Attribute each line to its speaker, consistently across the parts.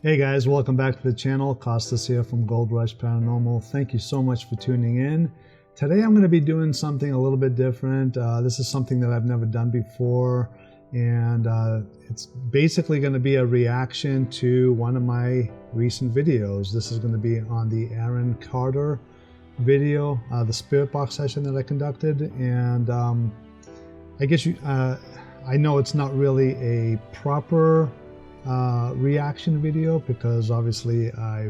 Speaker 1: Hey guys, welcome back to the channel. Costas here from GoldRush Paranormal. Thank you so much for tuning in. Today I'm going to be doing something a little bit different. This is something that I've never done before, and it's basically going to be a reaction to one of my recent videos. This is going to be on the Aaron Carter video, the spirit box session that I conducted, and I guess I know it's not really a proper reaction video because obviously I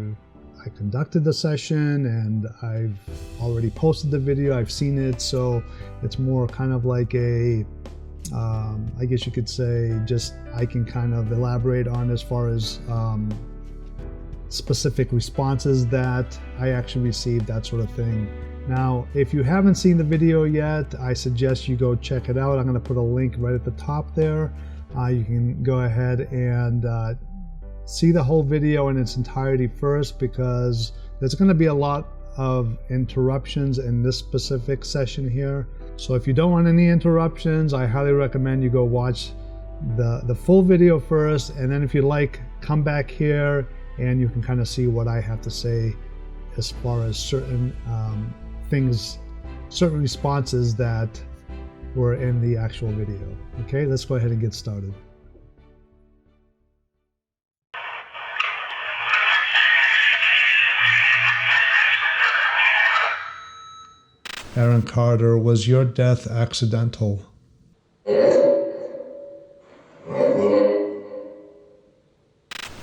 Speaker 1: conducted the session and I've already posted the video. I've seen it, so it's more kind of like a I guess you could say just I can kind of elaborate on as far as specific responses that I actually received, that sort of thing. Now, if you haven't seen the video yet, I suggest you go check it out. I'm going to put a link right at the top there. You can go ahead and see the whole video in its entirety first, because there's going to be a lot of interruptions in this specific session here. So if you don't want any interruptions, I highly recommend you go watch the full video first, and then if you like, come back here and you can kind of see what I have to say as far as certain things, certain responses that were in the actual video. Okay, let's go ahead and get started. Aaron Carter, was your death accidental?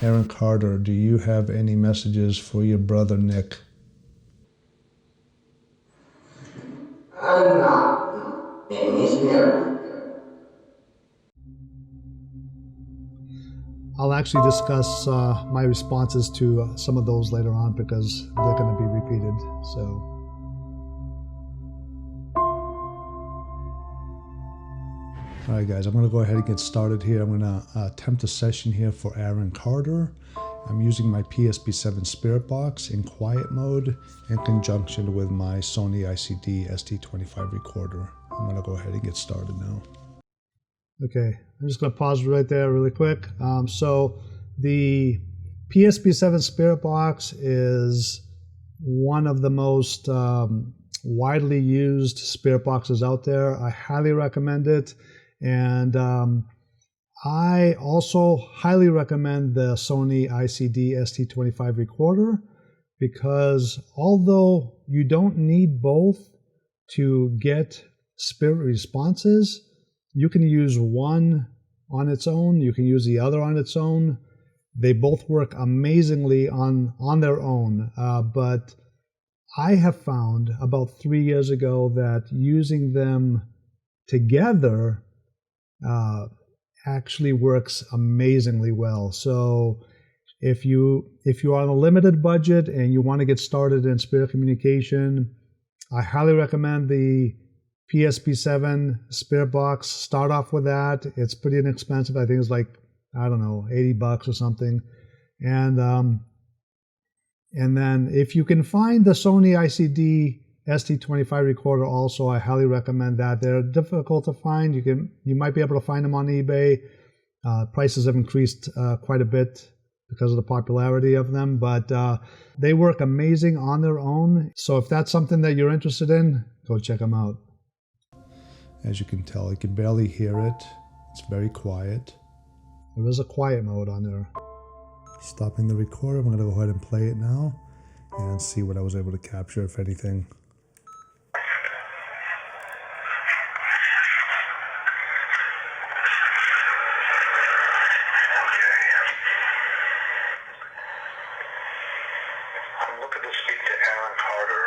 Speaker 1: Aaron Carter, do you have any messages for your brother Nick? I'll actually discuss my responses to some of those later on because they're going to be repeated. So, all right, guys, I'm going to go ahead and get started here. I'm going to attempt a session here for Aaron Carter. I'm using my PSP7 Spirit Box in quiet mode in conjunction with my Sony ICD ST25 recorder. I'm going to go ahead and get started now. Okay, I'm just going to pause right there really quick. So the PSP7 Spirit Box is one of the most widely used spirit boxes out there. I highly recommend it. And I also highly recommend the Sony ICD ST25 recorder, because although you don't need both to get spirit responses, you can use one on its own, you can use the other on its own. They both work amazingly on their own, but I have found about 3 years ago that using them together actually works amazingly well. So if you are on a limited budget and you want to get started in spirit communication, I highly recommend the PSP7 Spirit Box. Start off with that. It's pretty inexpensive. I think it's like, I don't know, $80 or something. And then if you can find the Sony ICD ST25 recorder also, I highly recommend that. They're difficult to find. You might be able to find them on eBay. Prices have increased quite a bit because of the popularity of them, but they work amazing on their own. So if that's something that you're interested in, go check them out. As you can tell, I can barely hear it. It's very quiet. There is a quiet mode on there. Stopping the recorder, I'm going to go ahead and play it now and see what I was able to capture, if anything.
Speaker 2: I'm looking to speak to Aaron Carter.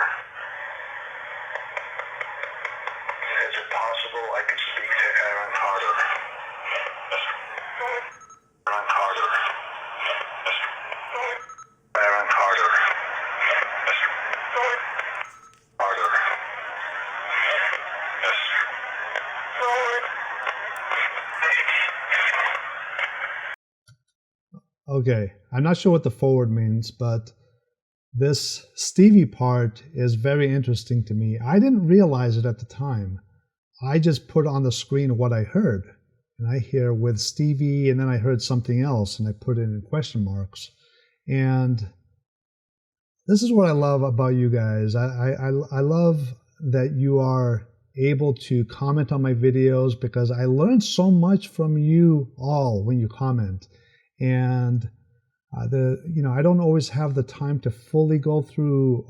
Speaker 2: Is it possible I could speak to Aaron Carter? Aaron Carter. Aaron Carter. Carter.
Speaker 1: Okay, I'm not sure what the forward means, but this Stevie part is very interesting to me. I didn't realize it at the time. I just put on the screen what I heard. And I hear with Stevie, and then I heard something else, and I put it in question marks. And this is what I love about you guys. I love that you are able to comment on my videos, because I learn so much from you all when you comment. And I don't always have the time to fully go through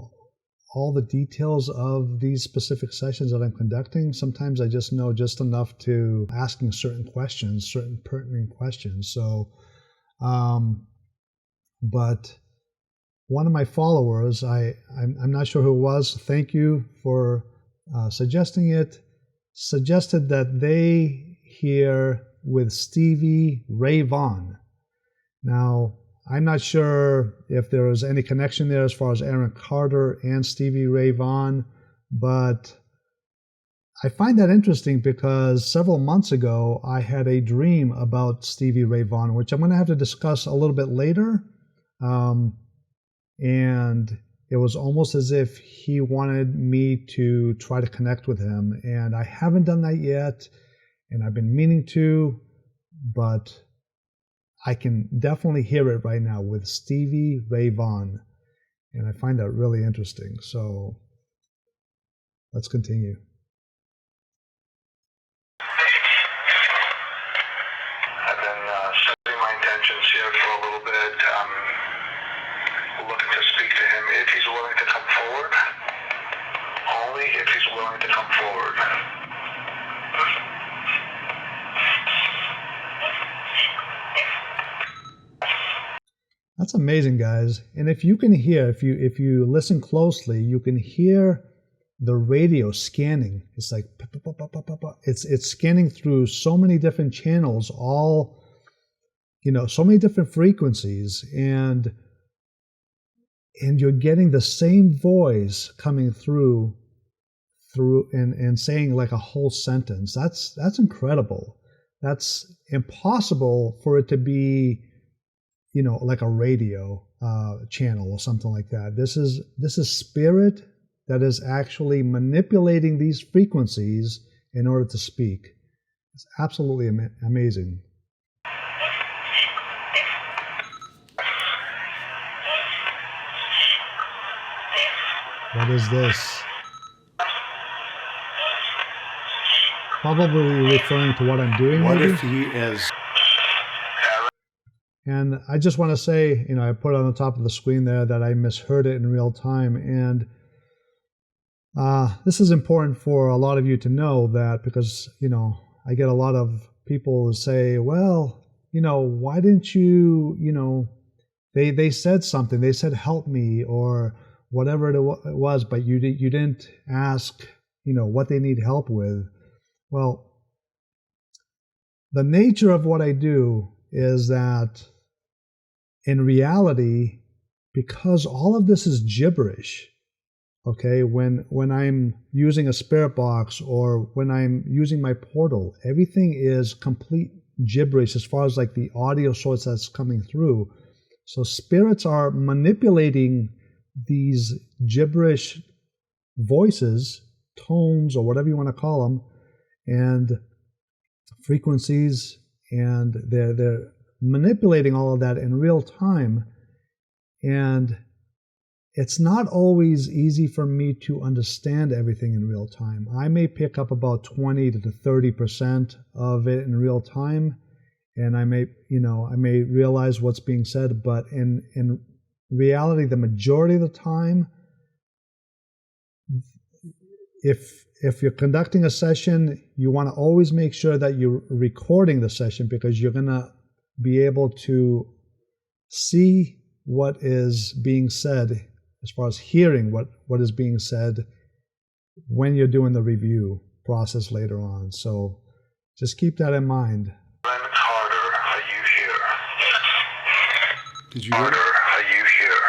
Speaker 1: all the details of these specific sessions that I'm conducting. Sometimes I just know just enough to asking certain questions, certain pertinent questions. So, but one of my followers, I'm not sure who it was, thank you for suggesting it, suggested that they hear with Stevie Ray Vaughan. Now, I'm not sure if there was any connection there as far as Aaron Carter and Stevie Ray Vaughan, but I find that interesting because several months ago I had a dream about Stevie Ray Vaughan, which I'm going to have to discuss a little bit later. And it was almost as if he wanted me to try to connect with him, and I haven't done that yet, and I've been meaning to, but I can definitely hear it right now with Stevie Ray Vaughan, and I find that really interesting. So let's continue.
Speaker 2: I've been setting my intentions here for a little bit. Looking to speak to him if he's willing to come forward. Only if he's willing to come forward.
Speaker 1: That's amazing, guys. And if you can hear, if you listen closely, you can hear the radio scanning. It's like it's scanning through so many different channels, all so many different frequencies, and you're getting the same voice coming through and saying like a whole sentence. That's incredible. That's impossible for it to be like a radio channel or something like that. This is spirit that is actually manipulating these frequencies in order to speak. It's absolutely amazing. What is this? Probably referring to what I'm doing.
Speaker 3: What
Speaker 1: maybe?
Speaker 3: if he is?
Speaker 1: And I just want to say, I put on the top of the screen there that I misheard it in real time. And this is important for a lot of you to know that, because, I get a lot of people who say, well, why didn't you, they said something, they said, help me, or whatever it was, but you didn't ask, what they need help with. Well, the nature of what I do is that in reality, because all of this is gibberish, okay, when I'm using a spirit box or when I'm using my portal, everything is complete gibberish as far as like the audio source that's coming through. So spirits are manipulating these gibberish voices, tones, or whatever you want to call them, and frequencies, and they're manipulating all of that in real time. And it's not always easy for me to understand everything in real time. I may pick up about 20 to 30% of it in real time, and I may realize what's being said, but in reality, the majority of the time, if you're conducting a session, you want to always make sure that you're recording the session, because you're going to be able to see what is being said, as far as hearing what is being said when you're doing the review process later on. So just keep that in mind.
Speaker 2: Carter, are you here?
Speaker 3: Did you hear
Speaker 2: Carter, are you here?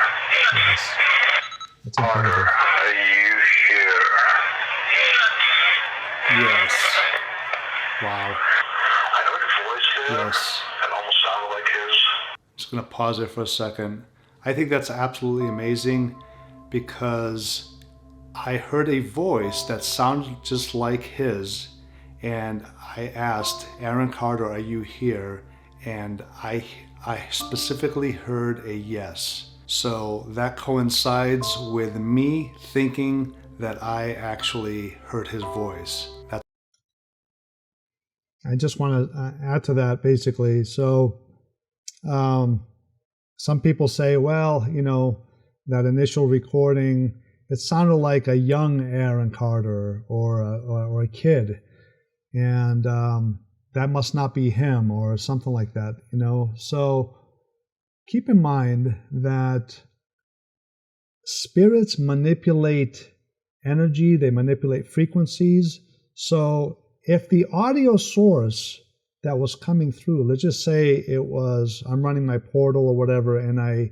Speaker 1: Yes. That's
Speaker 2: Carter,
Speaker 1: incredible.
Speaker 2: are you here?
Speaker 3: Yes. Wow.
Speaker 2: I heard a voice there.
Speaker 3: Yes.
Speaker 2: It almost sounded like his.
Speaker 3: I'm just going to pause there for a second. I think that's absolutely amazing, because I heard a voice that sounded just like his, and I asked, Aaron Carter, are you here? And I I specifically heard a yes. So that coincides with me thinking that I actually heard his voice.
Speaker 1: I just want to add to that basically. So some people say, well, you know, that initial recording, it sounded like a young Aaron Carter or a kid. And that must not be him or something like that, you know. So keep in mind that spirits manipulate energy, they manipulate frequencies. So if the audio source that was coming through, let's just say it was, I'm running my portal or whatever, and I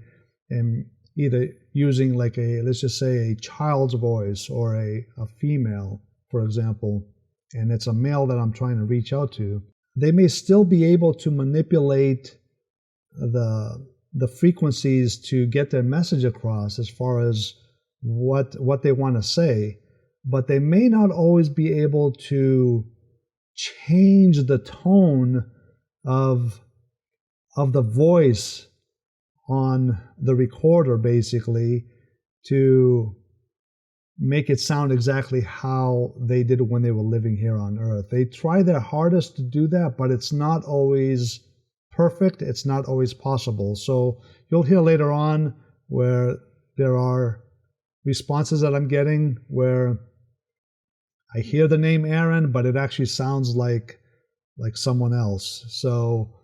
Speaker 1: am either using like let's just say a child's voice or a female, for example, and it's a male that I'm trying to reach out to, they may still be able to manipulate the frequencies to get their message across as far as what they want to say, but they may not always be able to change the tone of the voice on the recorder, basically, to make it sound exactly how they did when they were living here on Earth. They try their hardest to do that, but it's not always perfect. It's not always possible. So you'll hear later on where there are responses that I'm getting where I hear the name Aaron, but it actually sounds like someone else. So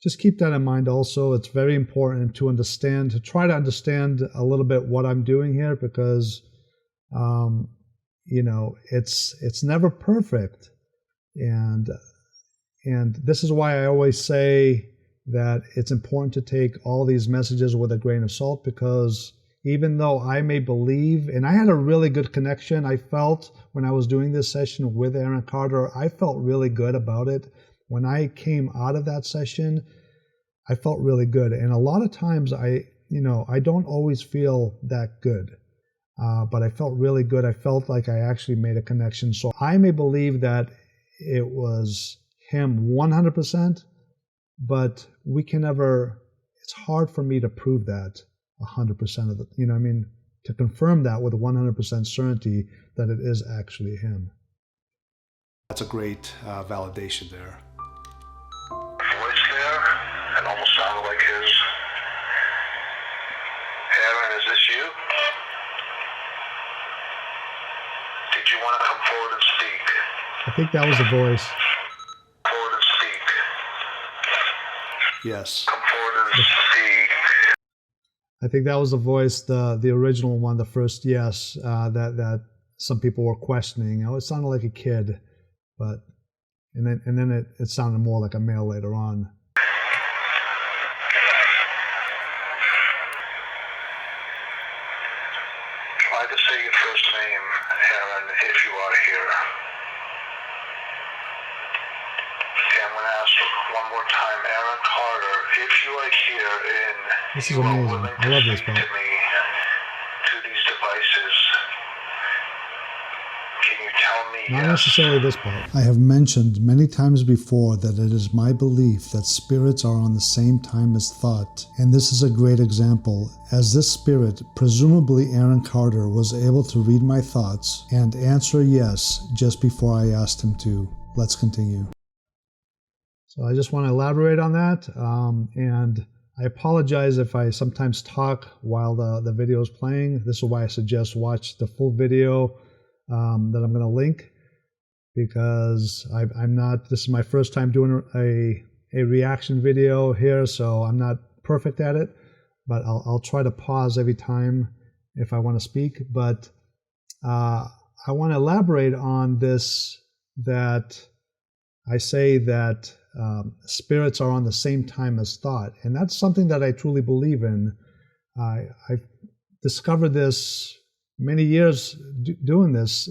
Speaker 1: just keep that in mind also. It's very important to understand, to try to understand a little bit what I'm doing here, because you know, it's never perfect. And this is why I always say that it's important to take all these messages with a grain of salt, because even though I may believe, and I had a really good connection, I felt when I was doing this session with Aaron Carter, I felt really good about it. When I came out of that session, I felt really good. And a lot of times I don't always feel that good, but I felt really good. I felt like I actually made a connection. So I may believe that it was him 100%, but we can never, it's hard for me to prove that 100% of the, you know what I mean, to confirm that with 100% certainty that it is actually him.
Speaker 3: That's a great validation there.
Speaker 2: Voice there, it almost sounded like his. Aaron, is this you? Did you want to come forward and speak?
Speaker 1: I think that was the voice.
Speaker 2: Forward and speak.
Speaker 3: Yes.
Speaker 2: Come forward and speak.
Speaker 1: I think that was the voice, the original one, the first yes, that some people were questioning. Oh, it sounded like a kid, but and then it sounded more like a male later on.
Speaker 2: Try to say your first name, Aaron, if you are here. Okay, I'm going to ask one more time, Aaron Carter, if you are here and
Speaker 1: This is
Speaker 2: you are
Speaker 1: amazing.
Speaker 2: willing
Speaker 1: I
Speaker 2: to
Speaker 1: love this
Speaker 2: speak
Speaker 1: part.
Speaker 2: to me, to these devices, can you tell me
Speaker 1: Not
Speaker 2: yes?
Speaker 1: necessarily this part. I have mentioned many times before that it is my belief that spirits are on the same time as thought, and this is a great example, as this spirit, presumably Aaron Carter, was able to read my thoughts and answer yes just before I asked him to. Let's continue. So I just want to elaborate on that, and I apologize if I sometimes talk while the video is playing. This is why I suggest watch the full video that I'm going to link, because I'm not, this is my first time doing a reaction video here, so I'm not perfect at it, but I'll try to pause every time if I want to speak. But I want to elaborate on this, that I say that spirits are on the same time as thought, and that's something that I truly believe in. I've discovered this many years doing this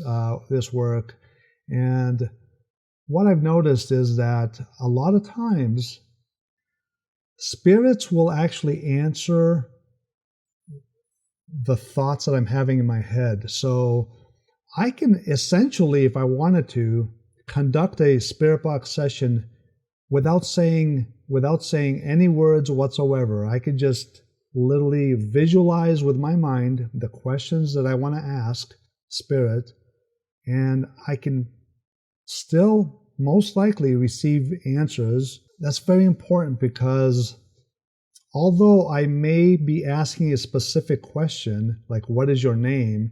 Speaker 1: work, and what I've noticed is that a lot of times spirits will actually answer the thoughts that I'm having in my head. So I can essentially, if I wanted to, conduct a spirit box session without saying without saying any words whatsoever. I could just literally visualize with my mind the questions that I want to ask Spirit, and I can still most likely receive answers. That's very important because although I may be asking a specific question, like what is your name,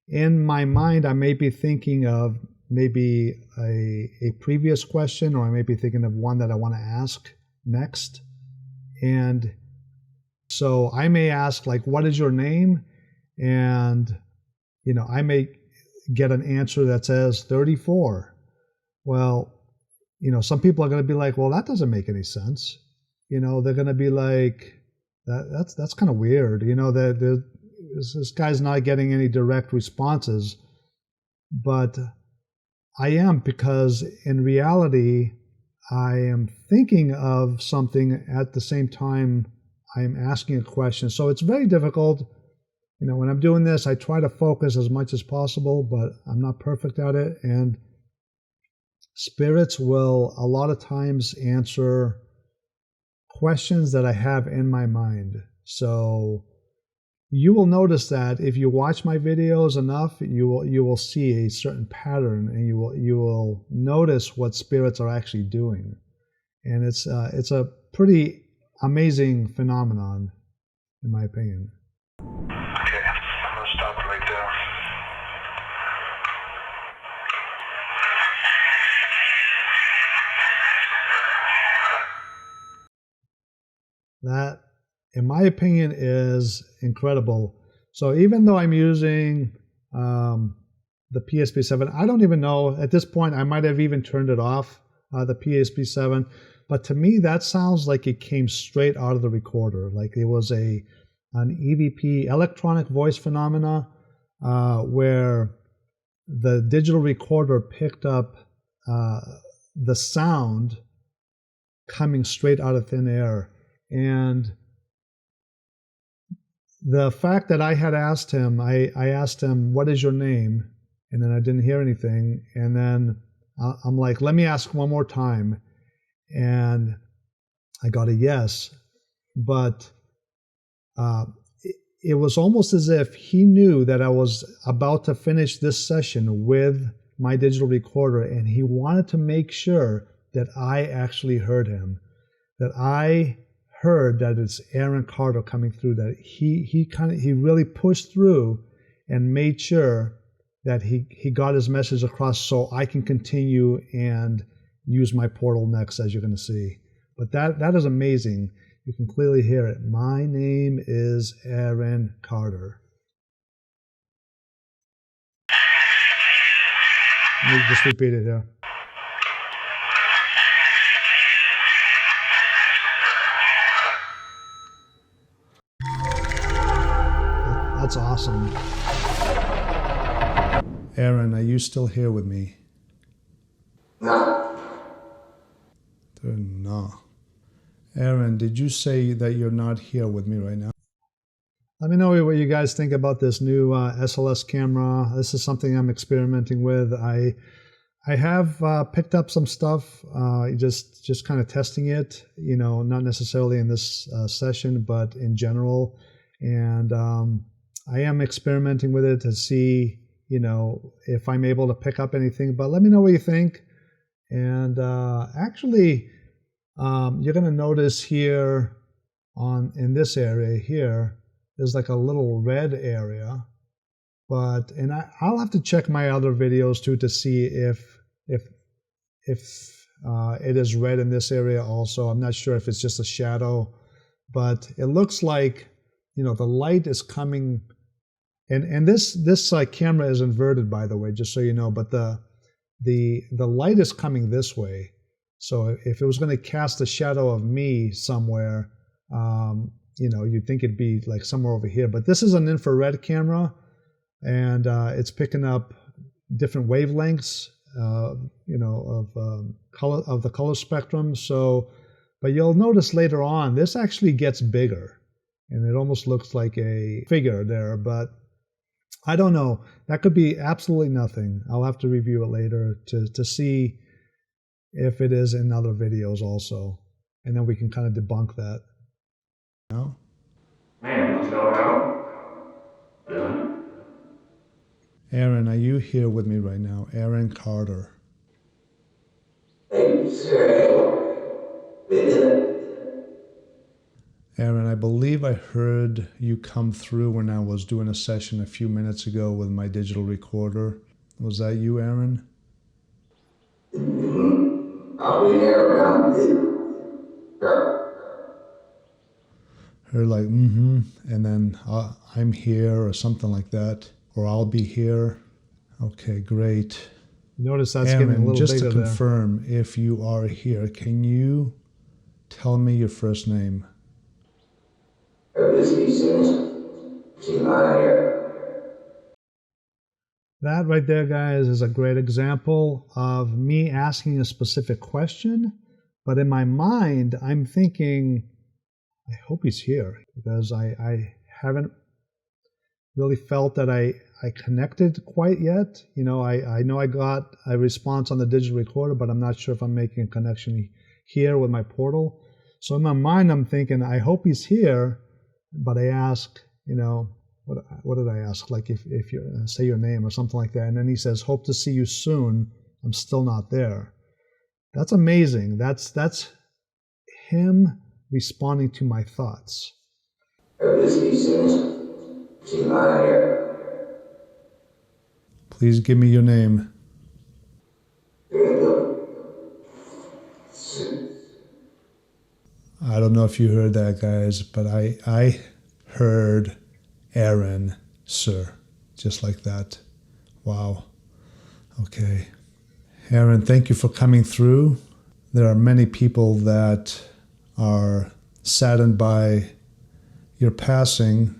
Speaker 1: in my mind I may be thinking of maybe a previous question, or I may be thinking of one that I want to ask next. And so I may ask, like, what is your name? And, I may get an answer that says 34. Well, some people are going to be like, well, that doesn't make any sense. They're going to be like, that's kind of weird. That this guy's not getting any direct responses. But I am, because in reality, I am thinking of something at the same time I'm asking a question. So it's very difficult. When I'm doing this, I try to focus as much as possible, but I'm not perfect at it. And spirits will a lot of times answer questions that I have in my mind. So you will notice that if you watch my videos enough, you will see a certain pattern, and you will notice what spirits are actually doing. And it's a pretty amazing phenomenon, in my opinion.
Speaker 2: Okay, I'm gonna stop right there.
Speaker 1: That, in my opinion, is incredible. So even though I'm using the PSP-7, I don't even know, at this point, I might have even turned it off, the PSP-7. But to me, that sounds like it came straight out of the recorder, like it was an EVP, electronic voice phenomena, where the digital recorder picked up the sound coming straight out of thin air. And the fact that I had asked him, I asked him, what is your name? And then I didn't hear anything. And then I'm like, let me ask one more time. And I got a yes. But it was almost as if he knew that I was about to finish this session with my digital recorder, and he wanted to make sure that I actually heard him, that I heard that it's Aaron Carter coming through, that he really pushed through and made sure that he got his message across, so I can continue and use my portal next, as you're going to see. But that is amazing. You can clearly hear it. My name is Aaron Carter. Let me just repeat it here. That's awesome. Aaron, are you still here with me?
Speaker 2: No.
Speaker 1: No. Aaron, did you say that you're not here with me right now? Let me know what you guys think about this new SLS camera. This is something I'm experimenting with. I have picked up some stuff, just kind of testing it, not necessarily in this session, but in general. And I am experimenting with it to see, if I'm able to pick up anything. But let me know what you think. And actually, you're going to notice here in this area here, there's like a little red area. And I'll have to check my other videos too to see if it is red in this area also. I'm not sure if it's just a shadow, but it looks like, the light is coming. And this camera is inverted, by the way, just so you know. But the light is coming this way. So if it was going to cast a shadow of me somewhere, you'd think it'd be like somewhere over here. But this is an infrared camera, and it's picking up different wavelengths, of the color spectrum. So, but you'll notice later on, this actually gets bigger, and it almost looks like a figure there. But I don't know. That could be absolutely nothing. I'll have to review it later to see if it is in other videos also. and then we can kind of debunk that. You know?
Speaker 2: Man, you know how? Really?
Speaker 1: Aaron, are you here with me right now? Aaron Carter. Aaron, I believe I heard you come through when I was doing a session a few minutes ago with my digital recorder. Was that you, Aaron?
Speaker 2: I'll be here around
Speaker 1: Heard like, and then I'm here or something like that. Or I'll be here. Okay, great. Notice that's Aaron, getting a little just bigger to confirm, if you are here, can you tell me your first name? That right there, guys, is a great example of me asking a specific question, but in my mind, I'm thinking, I hope he's here, because I haven't really felt that I connected quite yet. You know, I know I got a response on the digital recorder, but I'm not sure if I'm making a connection here with my portal. So in my mind, I'm thinking, I hope he's here, but I ask, you know, what did I ask? Like if you say your name or something like that. And then he says, hope to see you soon. I'm still not there. That's amazing. That's him responding to my thoughts. Please give me your name. I don't know if you heard that, guys, but I heard Aaron, sir, just like that. Wow. Okay. Aaron, thank you for coming through. There are many people that are saddened by your passing.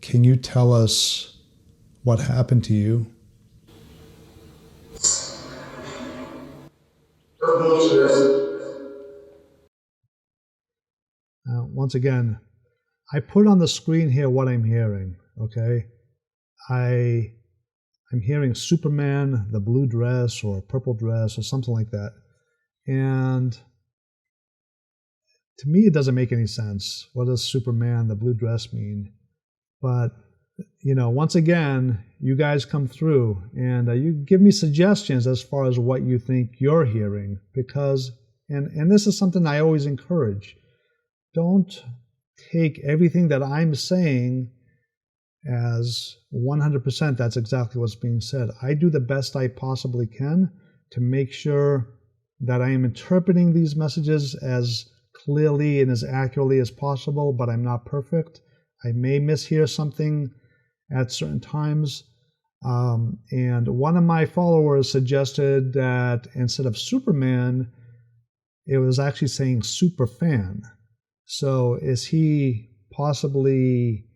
Speaker 1: Can you tell us what happened to you? Once again, I put on the screen here what I'm hearing, okay? I'm hearing Superman, the blue dress or purple dress or something like that. And to me, it doesn't make any sense. What does Superman, the blue dress mean? But, you know, once again, you guys come through and you give me suggestions as far as what you think you're hearing, because, and this is something I always encourage. Don't take everything that I'm saying as 100%. That's exactly what's being said. I do the best I possibly can to make sure that I am interpreting these messages as clearly and as accurately as possible, but I'm not perfect. I may mishear something at certain times. And one of my followers suggested that instead of Superman, it was actually saying super fan. So is he possibly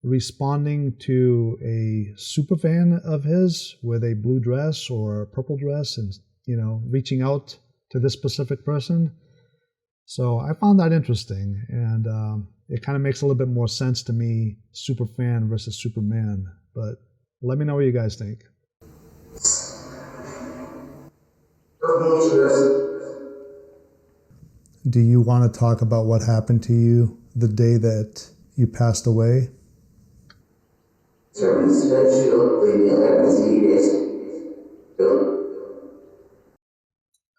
Speaker 1: responding to a super fan of his with a blue dress or a purple dress and, you know, reaching out to this specific person? So I found that interesting, and it kind of makes a little bit more sense to me, super fan versus Superman. But let me know what you guys think. Do you want to talk about what happened to you the day that you passed away?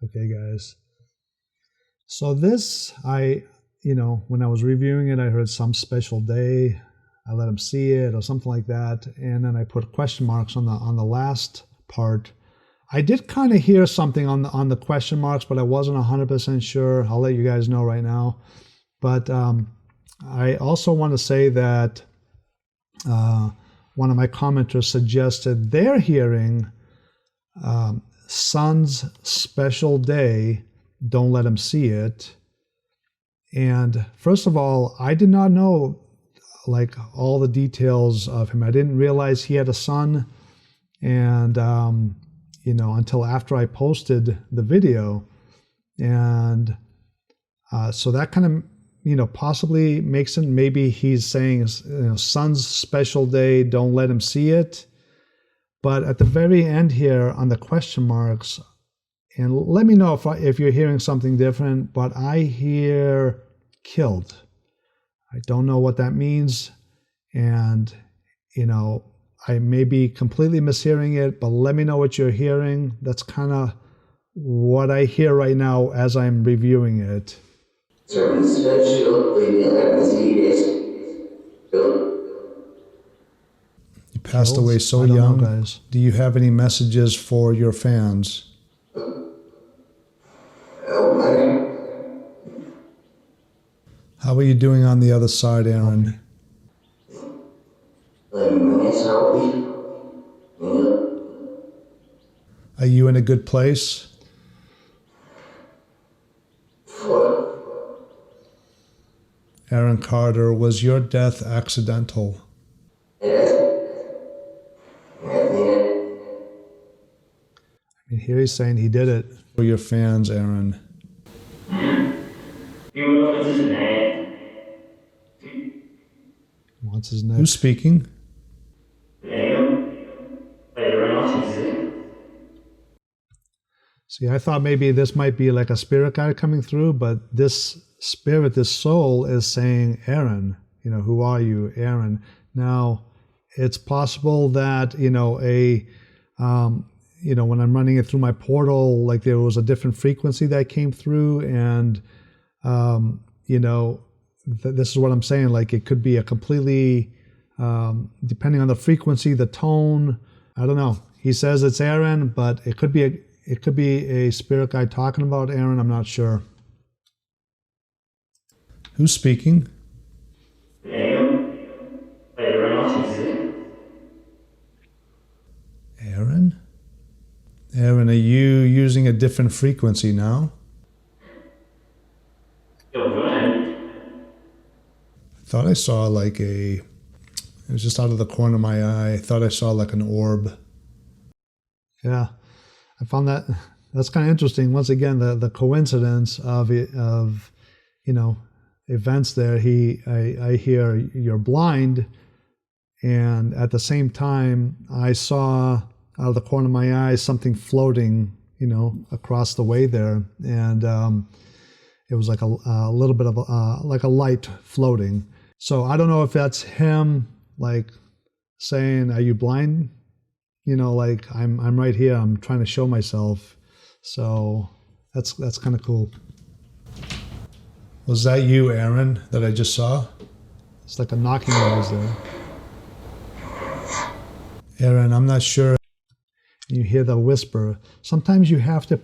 Speaker 1: Okay, guys. So this, when I was reviewing it, I heard some special day. I let him see it or something like that. And then I put question marks on the last part. I did kind of hear something on the question marks, but I wasn't 100% sure. I'll let you guys know right now. But I also want to say that one of my commenters suggested they're hearing Son's special day, don't let him see it. And first of all, I did not know like all the details of him. I didn't realize he had a son. And until after I posted the video. And so that kind of, possibly makes it, maybe he's saying, son's special day, don't let him see it. But at the very end here on the question marks, And let me know if you're hearing something different, but I hear killed. I don't know what that means. And, I may be completely mishearing it, but let me know what you're hearing. That's kind of what I hear right now as I'm reviewing it. You passed away so young. Guys. Do you have any messages for your fans? How are you doing on the other side, Aaron? Are you in a good place? Aaron Carter, was your death accidental? Here he's saying he did it. For your fans, Aaron. What's his name? Who's speaking? See, I thought maybe this might be like a spirit guide coming through, but this spirit, this soul is saying, Aaron, who are you, Aaron? Now, it's possible that, when I'm running it through my portal, like there was a different frequency that came through, and, this is what I'm saying, like it could be a completely, depending on the frequency, the tone, I don't know. He says it's Aaron, but it could be a spirit guide talking about Aaron, I'm not sure. Who's speaking? Aaron? Aaron, are you using a different frequency now? I thought I saw it was just out of the corner of my eye. I thought I saw like an orb. Yeah, I found that's kind of interesting. Once again, the coincidence of events there. I hear you're blind, and at the same time, I saw out of the corner of my eye something floating, across the way there, and it was like a little bit of like a light floating. So I don't know if that's him, like saying, "Are you blind?" Like I'm right here. I'm trying to show myself. So that's kind of cool. Was that you, Aaron, that I just saw? It's like a knocking noise there. Aaron, I'm not sure. You hear the whisper. Sometimes you have to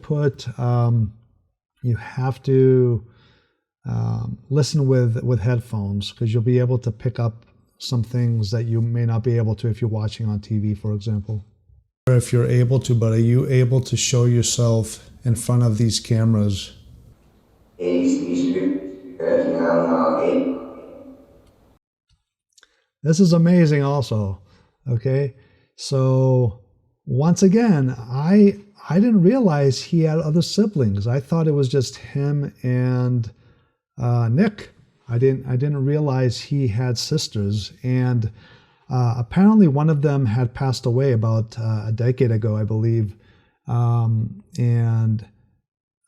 Speaker 1: listen with headphones, because you'll be able to pick up some things that you may not be able to if you're watching on TV, for example. If you're able to, but are you able to show yourself in front of these cameras? This is amazing also. Okay, so once again, I didn't realize he had other siblings. I thought it was just him and Nick. I didn't realize he had sisters, and apparently one of them had passed away about a decade ago, I believe, and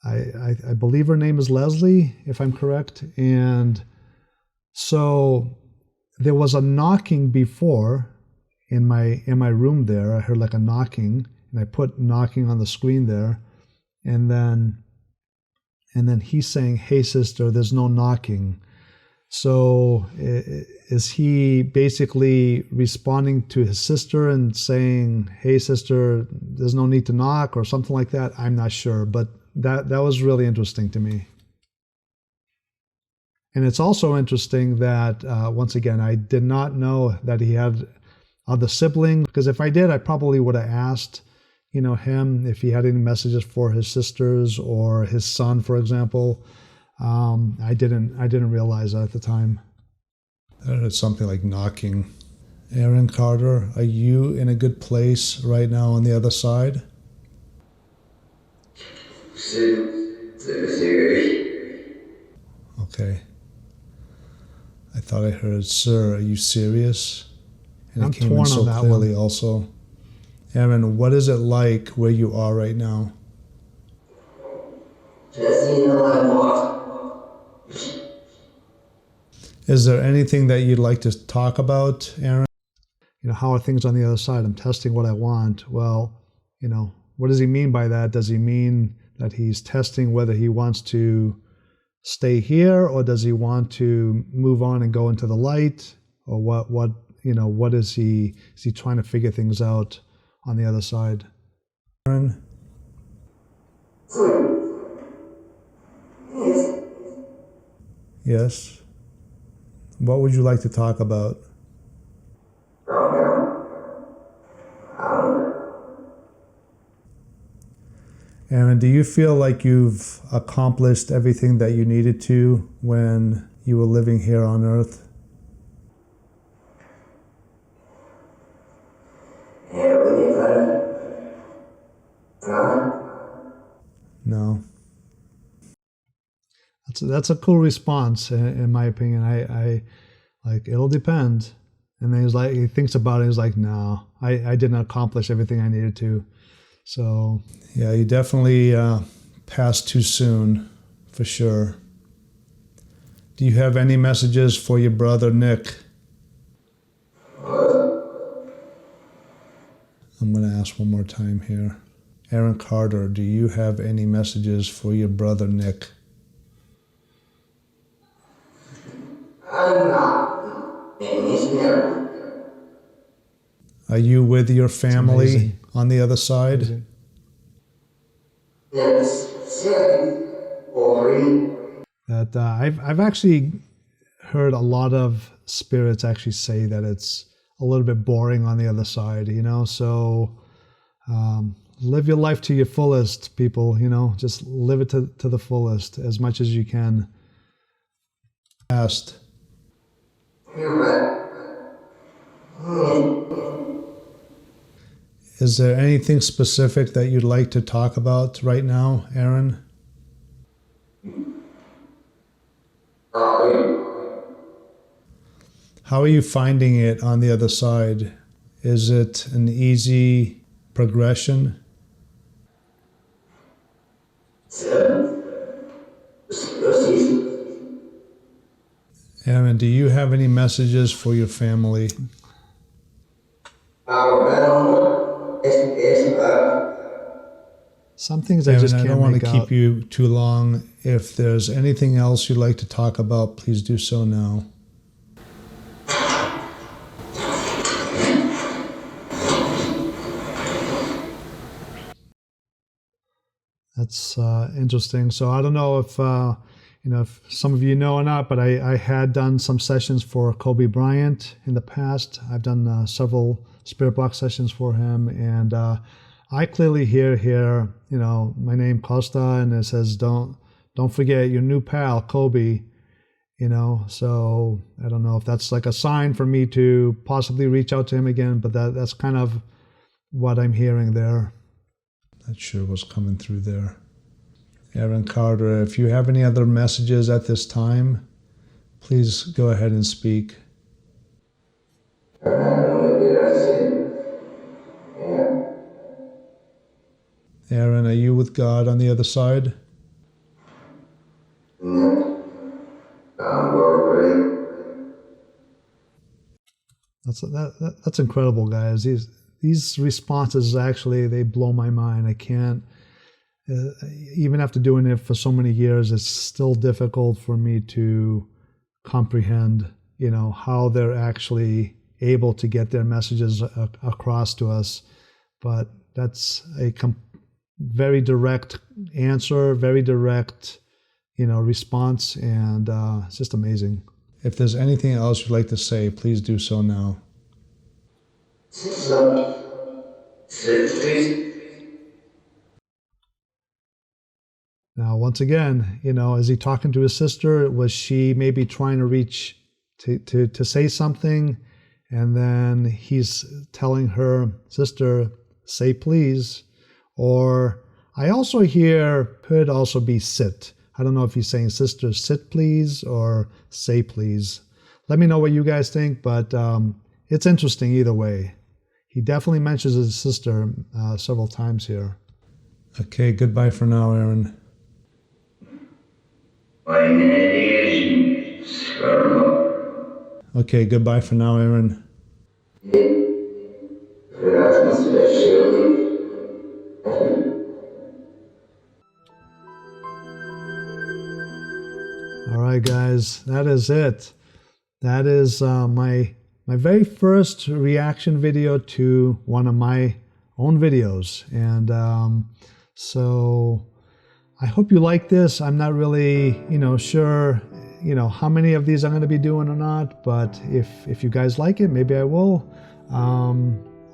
Speaker 1: I believe her name is Leslie, if I'm correct. And so there was a knocking before in my room there. I heard like a knocking, and I put knocking on the screen there, and then he's saying, "Hey sister, there's no knocking." So is he basically responding to his sister and saying, "Hey sister, there's no need to knock," or something like that? I'm not sure, but that was really interesting to me. And it's also interesting that once again, I did not know that he had other siblings, because if I did, I probably would have asked him if he had any messages for his sisters or his son, for example. I didn't realize that at the time. I heard something like knocking. Aaron Carter, are you in a good place right now on the other side? Okay. I thought I heard, "Sir, are you serious?" And it came in so clearly also. Aaron, what is it like where you are right now? Is there anything that you'd like to talk about, Aaron? How are things on the other side? I'm testing what I want. Well, what does he mean by that? Does he mean that he's testing whether he wants to stay here, or does he want to move on and go into the light? Or what is he trying to figure things out on the other side? Aaron? Yes. What would you like to talk about? Aaron, do you feel like you've accomplished everything that you needed to when you were living here on Earth? No. That's a cool response, in my opinion. I like, it'll depend. And then he thinks about it. He's like, no, I didn't accomplish everything I needed to. So yeah, you definitely passed too soon, for sure. Do you have any messages for your brother Nick? I'm going to ask one more time here. Aaron Carter, do you have any messages for your brother Nick? Are you with your family on the other side? That I've actually heard a lot of spirits actually say that it's a little bit boring on the other side, so live your life to your fullest, people, just live it to the fullest as much as you can. Asked. Is there anything specific that you'd like to talk about right now, Aaron? How are you finding it on the other side? Is it an easy progression? Aaron, do you have any messages for your family? Some things I just can't make out. I don't want to keep you too long. If there's anything else you'd like to talk about, please do so now. That's interesting. So I don't know if if some of you know or not, but I had done some sessions for Kobe Bryant in the past. I've done several spirit box sessions for him, and I clearly hear here, my name Costa, and it says, don't forget your new pal Kobe. So I don't know if that's like a sign for me to possibly reach out to him again, but that's kind of what I'm hearing there. That sure was coming through there. Aaron Carter, if you have any other messages at this time, please go ahead and speak. Aaron, are you with God on the other side? That's incredible, guys. These responses actually, they blow my mind. I can't, even after doing it for so many years, it's still difficult for me to comprehend, how they're actually able to get their messages across to us. But that's a very direct answer, very direct, response, and it's just amazing. If there's anything else you'd like to say, please do so now. Now, once again, is he talking to his sister? Was she maybe trying to reach to say something? And then he's telling her sister, say please. Or I also hear, could also be sit. I don't know if he's saying sister, sit please, or say please. Let me know what you guys think, but it's interesting either way. He definitely mentions his sister several times here. Okay, goodbye for now, Aaron. Okay, goodbye for now, Aaron. All right, guys, that is it. That is my very first reaction video to one of my own videos, and so I hope you like this. I'm not really, sure, how many of these I'm going to be doing or not, but if you guys like it, maybe I will.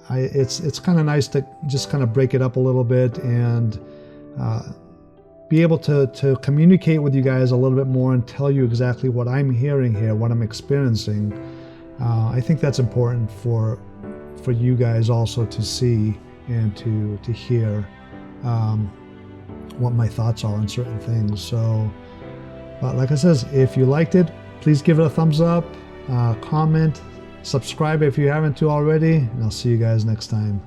Speaker 1: It's kind of nice to just kind of break it up a little bit and be able to communicate with you guys a little bit more and tell you exactly what I'm hearing here, what I'm experiencing. I think that's important for you guys also to see and to hear what my thoughts are on certain things. So, but like I says, if you liked it, please give it a thumbs up, comment, subscribe if you haven't already, and I'll see you guys next time.